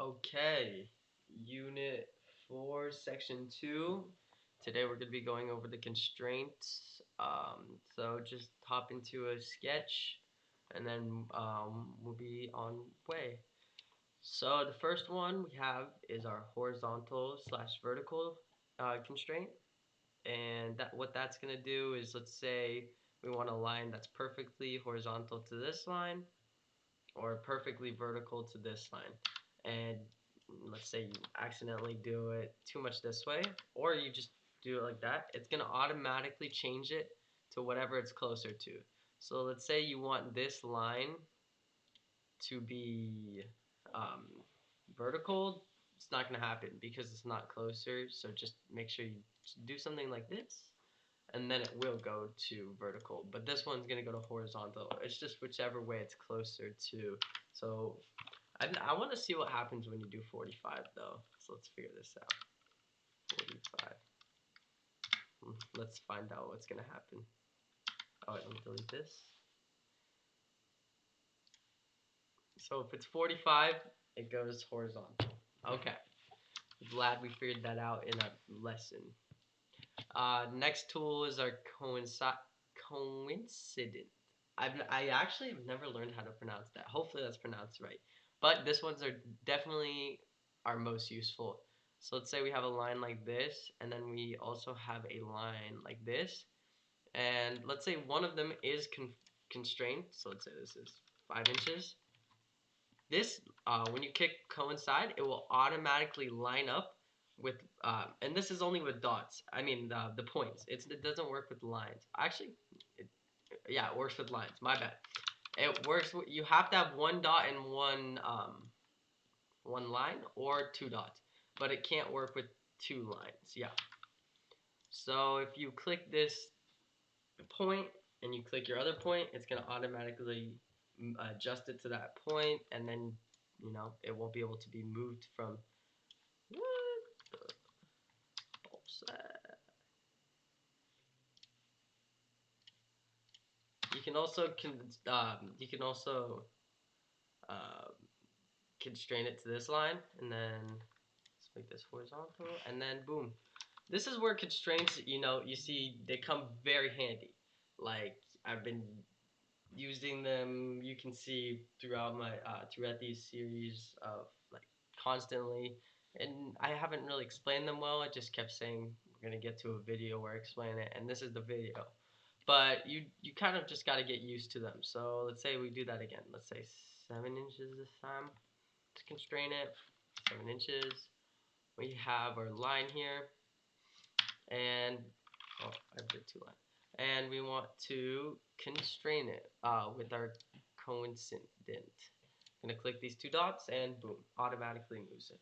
Okay, Unit 4, Section 2. Today we're going to be going over the constraints. So just hop into a sketch and then we'll be on way. So the first one we have is our horizontal slash vertical constraint. And what that's going to do is, let's say we want a line that's perfectly horizontal to this line or perfectly vertical to this line. And let's say you accidentally do it too much this way, or you just do it like that, it's going to automatically change it to whatever it's closer to. So let's say you want this line to be vertical. It's not going to happen because it's not closer. So just make sure you do something like this, and then it will go to vertical. But this one's going to go to horizontal. It's just whichever way it's closer to. So I want to see what happens when you do 45 though. So let's figure this out. 45. Let's find out what's going to happen. Oh, wait, let me delete this. So if it's 45, it goes horizontal. Okay. Glad we figured that out in a lesson. Next tool is our coincident. I actually have never learned how to pronounce that. Hopefully that's pronounced right. But this ones are definitely our most useful. So let's say we have a line like this, and then we also have a line like this. And let's say one of them is constrained. So let's say this is 5 inches. This, when you click coincide, it will automatically line up with, and this is only with dots. I mean the points. It doesn't work with lines. Actually, yeah, it works with lines. My bad. It works. You have to have one dot and one line or two dots, but it can't work with two lines. Yeah. So if you click this point and you click your other point, it's gonna automatically adjust it to that point, and then it won't be able to be moved from. What the that? You can also uh, constrain it to this line, and then let's make this horizontal, and then boom. This is where constraints, you see they come very handy. Like I've been using them, you can see throughout these series of like constantly, and I haven't really explained them well. I just kept saying we're gonna get to a video where I explain it, and this is the video. But you kind of just got to get used to them. So let's say we do that again. Let's say 7 inches this time to constrain it. 7 inches. We have our line here, and I did two lines. And we want to constrain it with our coincident. I'm gonna click these two dots, and boom, automatically moves it.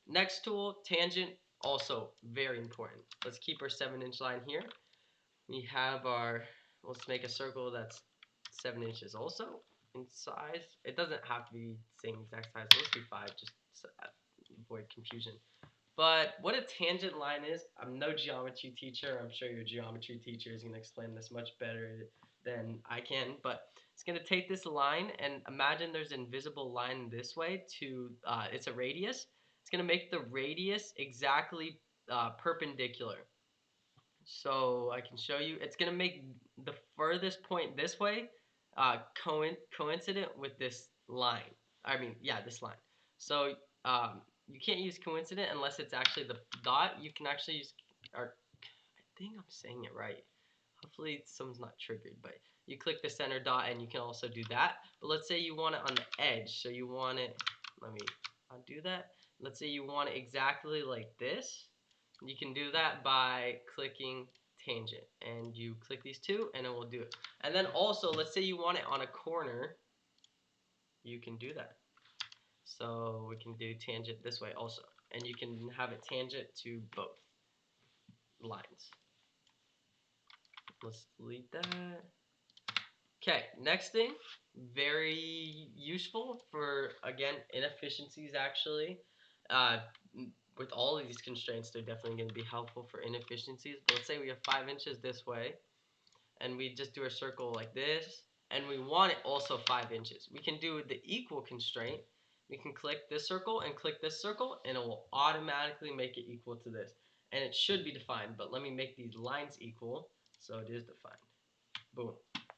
Next tool, tangent, also very important. Let's keep our 7-inch line here. We have let's make a circle that's 7 inches also in size. It doesn't have to be the same exact size. Let's do 5, just to avoid confusion. But what a tangent line is, I'm no geometry teacher. I'm sure your geometry teacher is going to explain this much better than I can. But it's going to take this line, and imagine there's an invisible line this way to, it's a radius. It's going to make the radius exactly perpendicular. So I can show you. It's going to make the furthest point this way coincident with this line. I mean, yeah, this line. So you can't use coincident unless it's actually the dot. You can actually use, or I think I'm saying it right. Hopefully someone's not triggered, but you click the center dot and you can also do that. But let's say you want it on the edge. So you want it, let me undo that. Let's say you want it exactly like this. You can do that by clicking tangent, and you click these two and it will do it. And then also, let's say you want it on a corner, you can do that. So we can do tangent this way also, and you can have it tangent to both lines. Let's delete that. Okay, next thing, very useful for, again, inefficiencies actually. Uh, with all of these constraints, they're definitely going to be helpful for inefficiencies. But let's say we have 5 inches this way, and we just do a circle like this, and we want it also 5 inches. We can do the equal constraint, we can click this circle and click this circle, and it will automatically make it equal to this. And it should be defined, but let me make these lines equal so it is defined. Boom.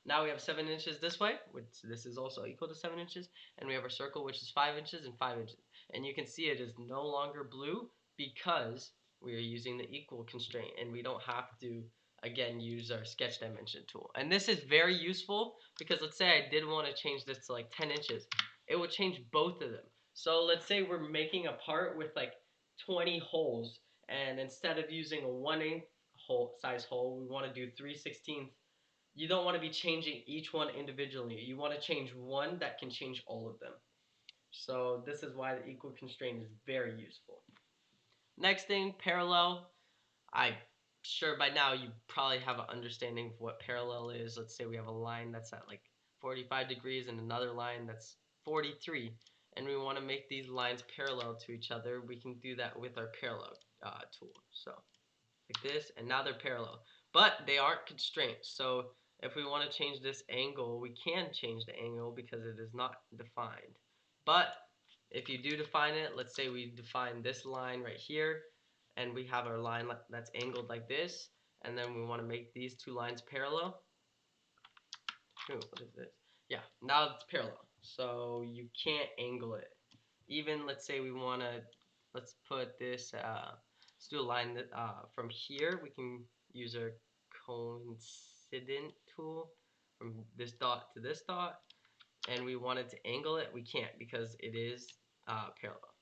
Now we have 7 inches this way, which this is also equal to 7 inches, and we have our circle, which is 5 inches and 5 inches. And you can see it is no longer blue because we are using the equal constraint, and we don't have to, again, use our sketch dimension tool. And this is very useful because let's say I did want to change this to like 10 inches. It will change both of them. So let's say we're making a part with like 20 holes, and instead of using a 1/8 size hole, we want to do 3/16. You don't want to be changing each one individually. You want to change one that can change all of them. So this is why the equal constraint is very useful. Next thing, parallel. I'm sure by now you probably have an understanding of what parallel is. Let's say we have a line that's at like 45 degrees and another line that's 43, and we want to make these lines parallel to each other. We can do that with our parallel tool. So like this, and now they're parallel. But they aren't constraints. So if we want to change this angle, we can change the angle because it is not defined. But if you do define it, let's say we define this line right here, and we have our line that's angled like this, and then we want to make these two lines parallel. Ooh, what is this? Yeah, now it's parallel. So you can't angle it. Even let's say we want to, let's put this, let's do a line that from here we can use our coincident tool from this dot to this dot, and we wanted to angle it, we can't because it is parallel.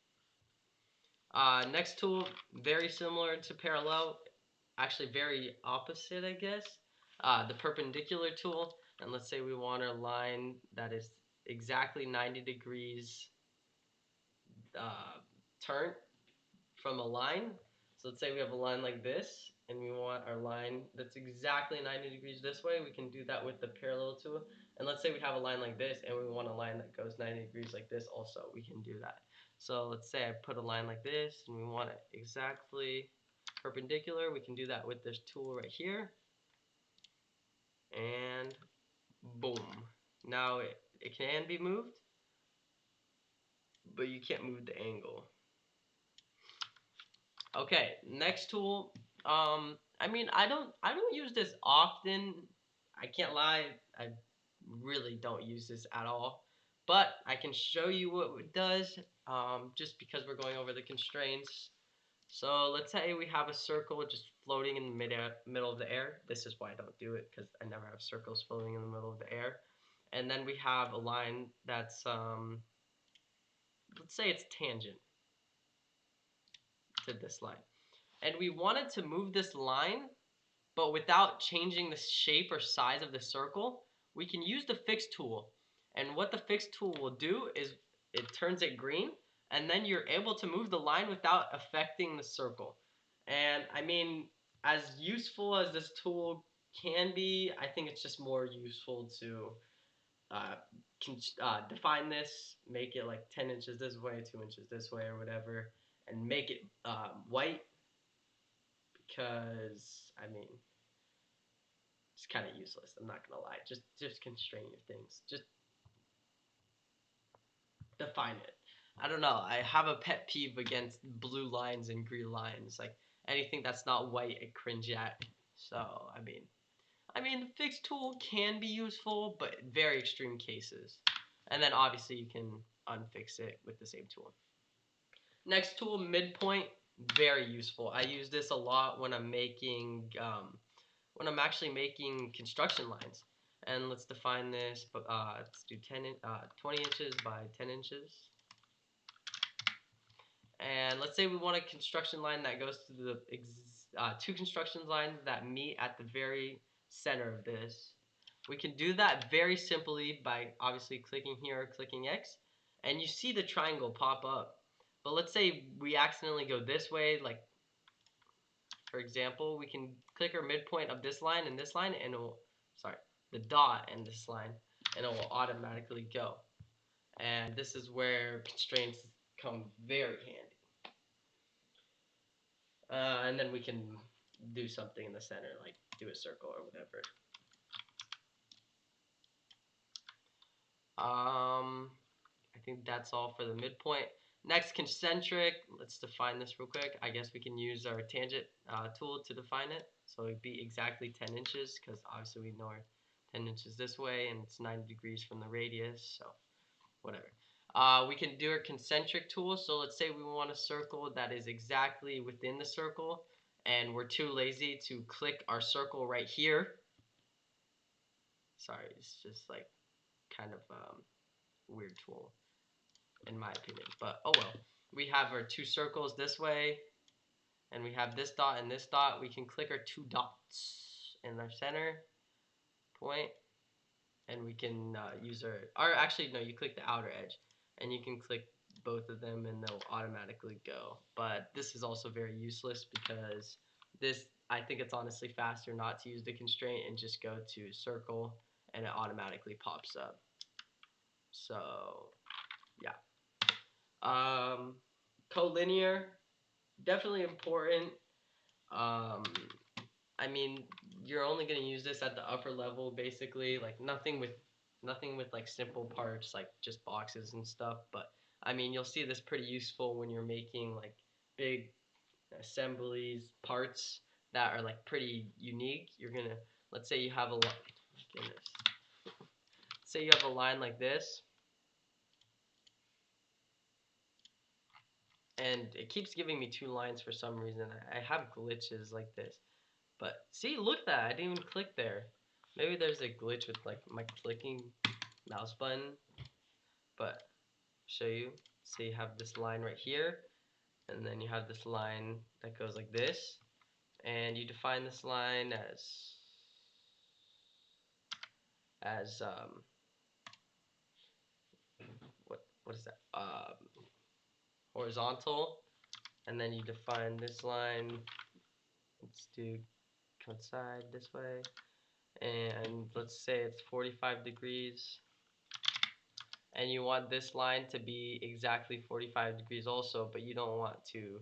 Next tool, very similar to parallel, actually very opposite, I guess. The perpendicular tool, and let's say we want a line that is exactly 90 degrees turn from a line. So let's say we have a line like this, and we want our line that's exactly 90 degrees this way. We can do that with the parallel tool. And let's say we have a line like this, and we want a line that goes 90 degrees like this also. We can do that. So let's say I put a line like this, and we want it exactly perpendicular. We can do that with this tool right here. And boom. Now it can be moved, but you can't move the angle. Okay, next tool. I mean, I don't use this often. I can't lie, I really don't use this at all. But I can show you what it does, just because we're going over the constraints. So let's say we have a circle just floating in the middle of the air. This is why I don't do it, because I never have circles floating in the middle of the air. And then we have a line that's, let's say it's tangent to this line. And we wanted to move this line, but without changing the shape or size of the circle, we can use the fix tool. And what the fix tool will do is it turns it green, and then you're able to move the line without affecting the circle. And I mean, as useful as this tool can be, I think it's just more useful to define this, make it like 10 inches this way, 2 inches this way, or whatever, and make it white, because I mean, it's kind of useless. I'm not gonna lie. Just constrain your things. Just define it. I don't know. I have a pet peeve against blue lines and green lines. Like anything that's not white, I cringe at. So I mean, the fix tool can be useful, but very extreme cases. And then obviously you can unfix it with the same tool. Next tool, midpoint, very useful. I use this a lot when I'm making when I'm actually making construction lines. And let's define this. Let's do 20 inches by 10 inches. And let's say we want a construction line that goes to the two construction lines that meet at the very center of this. We can do that very simply by obviously clicking here or clicking X, and you see the triangle pop up. But let's say we accidentally go this way, like for example, we can click our midpoint of this line and this line, and it will, sorry, the dot and this line, and it will automatically go. And this is where constraints come very handy. And then we can do something in the center, like do a circle or whatever. I think that's all for the midpoint. Next, concentric. Let's define this real quick. I guess we can use our tangent tool to define it. So it'd be exactly 10 inches because obviously we know our 10 inches this way and it's 90 degrees from the radius. So whatever. We can do our concentric tool. So let's say we want a circle that is exactly within the circle and we're too lazy to click our circle right here. Sorry, it's just like kind of weird tool in my opinion, but oh well. We have our two circles this way and we have this dot and this dot. We can click our two dots in our center point and we can use or actually no, you click the outer edge and you can click both of them and they'll automatically go. But this is also very useless because this, I think it's honestly faster not to use the constraint and just go to circle and it automatically pops up. So yeah. Collinear, definitely important. Um, I mean, you're only gonna use this at the upper level, basically. Like nothing with like simple parts, like just boxes and stuff. But I mean, you'll see this pretty useful when you're making like big assemblies, parts that are like pretty unique. You're gonna, let's say you have a goodness, say you have a line like this, and it keeps giving me two lines for some reason. I have glitches like this. But see, look at that. I didn't even click there. Maybe there's a glitch with like my clicking mouse button. But show you. So you have this line right here, and then you have this line that goes like this, and you define this line as what is that? Horizontal, and then you define this line. Let's do coincide this way, and let's say it's 45 degrees. And you want this line to be exactly 45 degrees also, but you don't want to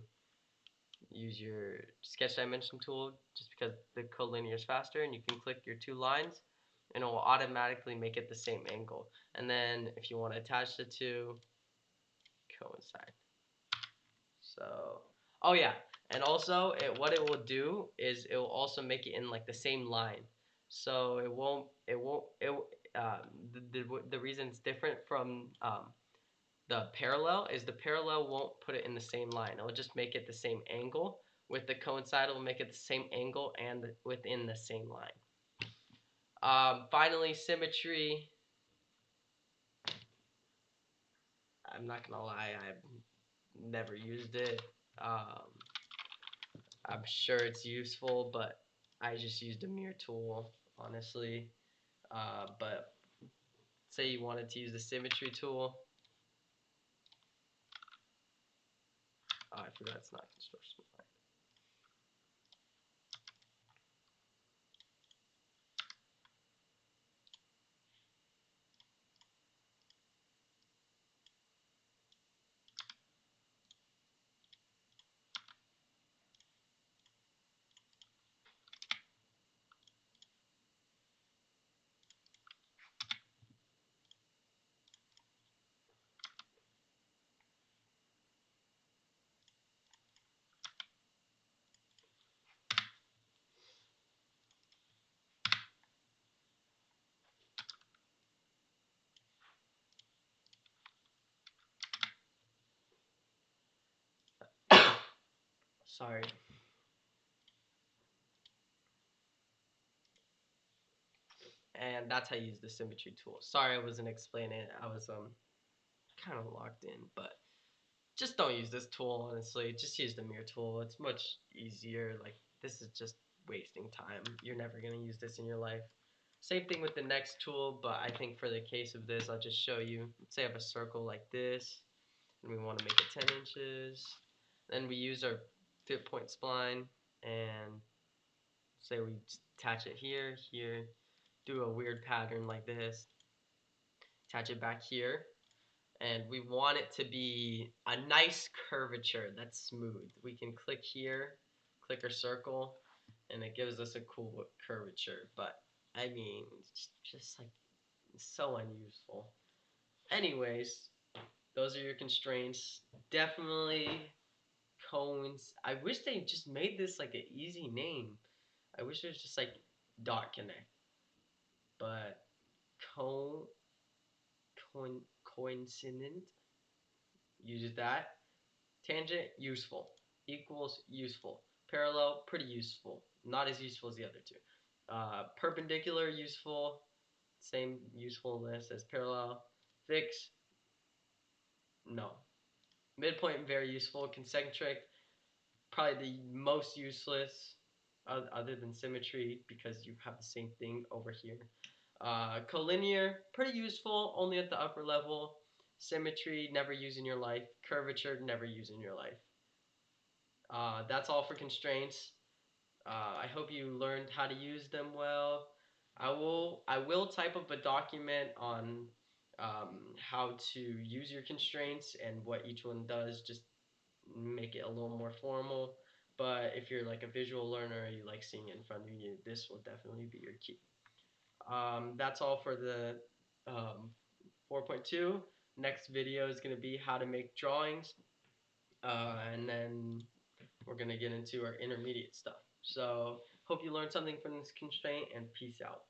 use your sketch dimension tool just because the collinear is faster, and you can click your two lines and it will automatically make it the same angle. And then if you want to attach the two, coincide. So, oh yeah, and also what it will do is it will also make it in like the same line. So the reason it's different from the parallel is the parallel won't put it in the same line. It'll just make it the same angle. With the coincide, it will make it the same angle and within the same line. Finally, symmetry. I'm not gonna lie, I've never used it. I'm sure it's useful, but I just used a mirror tool, honestly. But say you wanted to use the symmetry tool. Oh, I forgot it's not construction. Sorry. And that's how you use the symmetry tool. Sorry, I wasn't explaining it. I was kind of locked in, but just don't use this tool, honestly. Just use the mirror tool. It's much easier. Like, this is just wasting time. You're never going to use this in your life. Same thing with the next tool, but I think for the case of this, I'll just show you. Let's say I have a circle like this, and we want to make it 10 inches. Then we use our fit point spline, and say we attach it here, here, do a weird pattern like this, attach it back here, and we want it to be a nice curvature that's smooth. We can click here, click our circle, and it gives us a cool curvature. But I mean, it's just like so unuseful. Anyways, Those are your constraints. Definitely cones. I wish they just made this like an easy name. I wish it was just like dot connect, but cone, coincident uses that. Tangent useful. Equals useful. Parallel pretty useful. Not as useful as the other two. Perpendicular useful. Same usefulness as parallel. Fix no. Midpoint very useful. Concentric probably the most useless other than symmetry because you have the same thing over here. Collinear, pretty useful, only at the upper level. Symmetry, never use in your life. Curvature, never use in your life. That's all for constraints. I hope you learned how to use them well. I will type up a document on how to use your constraints and what each one does. Just make it a little more formal. But if you're like a visual learner, you like seeing it in front of you, this will definitely be your key. That's all for the 4.2. Next video is going to be how to make drawings, and then we're going to get into our intermediate stuff. So hope you learned something from this constraint, and peace out.